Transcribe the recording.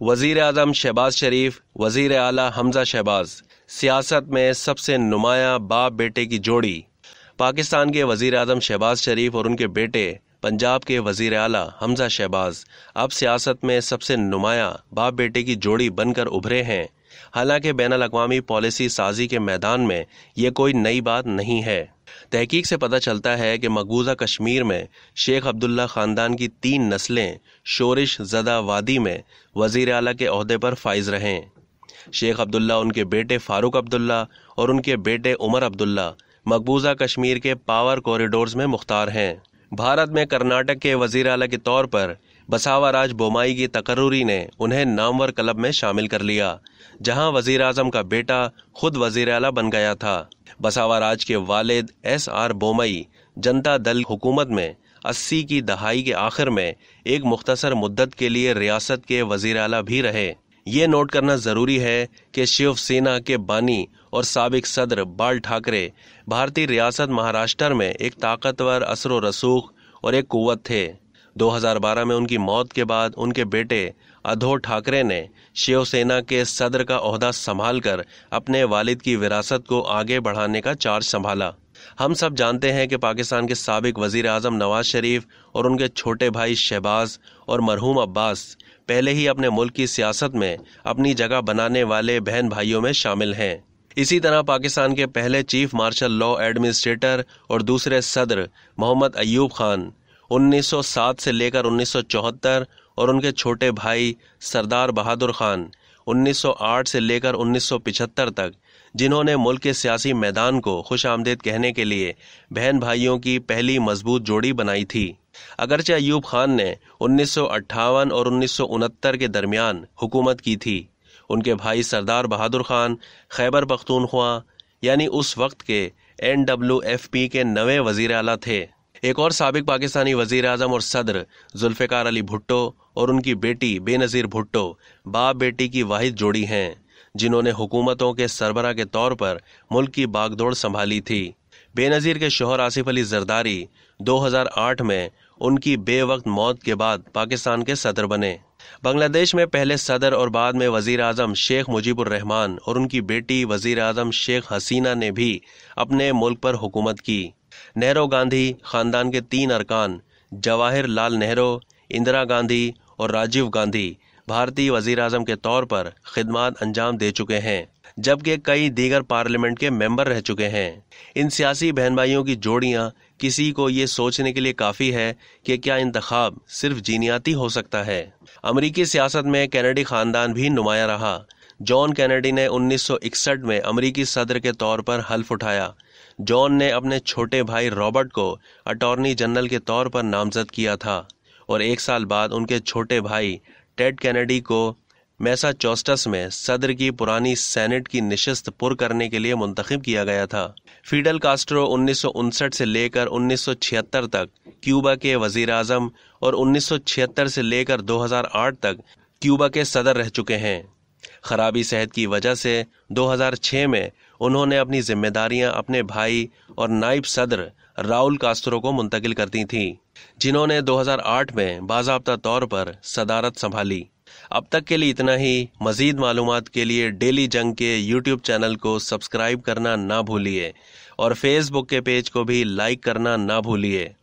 वजीर आजम शहबाज शरीफ, वजीर आला हमजा शहबाज, सियासत में सबसे नुमाया बाप बेटे की जोड़ी। पाकिस्तान के वजीर आजम शहबाज शरीफ और उनके बेटे पंजाब के वजीर आला हमजा शहबाज अब सियासत में सबसे नुमाया बाप बेटे की जोड़ी बनकर उभरे हैं। हालांकि बैनुल अक़वामी पॉलिसी साजी के मैदान में ये कोई नई बात नहीं है। तहकीक से पता चलता है कि मकबूजा कश्मीर में शेख अब्दुल्ला ख़ानदान की 3 नस्लें शोरिश ज़दा वादी में वज़ीर आला के ओहदे पर फाइज रहें। शेख अब्दुल्ला, उनके बेटे फ़ारूक अब्दुल्ला और उनके बेटे उमर अब्दुल्ला मकबूजा कश्मीर के पावर कॉरिडोर्स में मुख्तार हैं। भारत में कर्नाटक के वज़ीर आला के तौर पर बसावराज बोम्माई की तकर्रुरी ने उन्हें नामवर क्लब में शामिल कर लिया, जहां वज़ीर आज़म का बेटा खुद वज़ीर आला बन गया था। बसावराज के वालिद SR बोम्माई जनता दल हुकूमत में 80 की दहाई के आखिर में एक मुख्तसर मुद्दत के लिए रियासत के वज़ीर आला भी रहे। ये नोट करना ज़रूरी है कि शिवसेना के बानी और साबिक सदर बाल ठाकरे भारतीय रियासत महाराष्ट्र में एक ताकतवर असर व रसूख और एक कुव्वत थे। 2012 में उनकी मौत के बाद उनके बेटे उद्धव ठाकरे ने शिवसेना के सदर का ओहदा संभालकर अपने वालिद की विरासत को आगे बढ़ाने का चार्ज संभाला। हम सब जानते हैं कि पाकिस्तान के साबिक वज़ीर आज़म नवाज शरीफ और उनके छोटे भाई शहबाज और मरहूम अब्बास पहले ही अपने मुल्क की सियासत में अपनी जगह बनाने वाले बहन भाइयों में शामिल हैं। इसी तरह पाकिस्तान के पहले चीफ मार्शल लॉ एडमिनिस्ट्रेटर और दूसरे सदर मोहम्मद अयूब खान 1907 से लेकर 1974 और उनके छोटे भाई सरदार बहादुर खान 1908 से लेकर 1975 तक, जिन्होंने मुल्क के सियासी मैदान को खुश आमदेद कहने के लिए बहन भाइयों की पहली मजबूत जोड़ी बनाई थी। अगरचे अयूब खान ने 1958 और 1969 के दरमियान हुकूमत की थी। उनके भाई सरदार बहादुर खान खैबर पख्तूनख्वा यानी उस वक्त के NWFP के नवे वजीर आला थे। एक और साबिक पाकिस्तानी वजीर आज़म और सदर जुल्फ़िकार अली भुट्टो और उनकी बेटी बेनज़ीर भुट्टो बाप बेटी की वाहिद जोड़ी हैं, जिन्होंने हुकूमतों के सरबरा के तौर पर मुल्क की बागडोर संभाली थी। बेनज़ीर के शोहर आसिफ अली जरदारी 2008 में उनकी बेवक्त मौत के बाद पाकिस्तान के सदर बने। बांग्लादेश में पहले सदर और बाद में वजीर आज़म शेख मुजीबुर रहमान और उनकी बेटी वजीर आज़म शेख हसीना ने भी अपने मुल्क पर हुकूमत की। नेहरू गांधी खानदान के 3 अरकान जवाहिर लाल नेहरू, इंदिरा गांधी और राजीव गांधी भारतीय वजीर आज़म के तौर पर खिदमत अंजाम दे चुके हैं, जबकि कई दीगर पार्लियामेंट के मेंबर रह चुके हैं। इन सियासी बहन भाइयों की जोड़ियां किसी को ये सोचने के लिए काफ़ी है कि क्या इंतखाब सिर्फ जीनियाती हो सकता है। अमरीकी सियासत में कैनेडी खानदान भी नुमाया रहा। जॉन कैनेडी ने 1961 में अमरीकी सदर के तौर पर हल्फ उठाया। जॉन ने अपने छोटे भाई रॉबर्ट को अटॉर्नी जनरल के तौर पर नामजद किया था और 1 साल बाद उनके छोटे भाई टेड कैनेडी को मैसाचुसेट्स में सदर की पुरानी सेनेट की निशस्त पुर करने के लिए मुंतखब किया गया था। फिडेल कास्ट्रो 1959 से लेकर 1976 तक क्यूबा के वजीर आज़म और 1976 से लेकर 2008 तक क्यूबा के सदर रह चुके हैं। खराबी सेहत की वजह से 2006 में उन्होंने अपनी जिम्मेदारियां अपने भाई और नायब सदर राउल कास्त्रो को मुंतकिल कर दी थी, जिन्होंने 2008 में बाज़ाब्ता तौर पर सदारत संभाली। अब तक के लिए इतना ही। मज़ीद मालूमात के लिए डेली जंग के YouTube चैनल को सब्सक्राइब करना ना भूलिए और फेसबुक के पेज को भी लाइक करना ना भूलिए।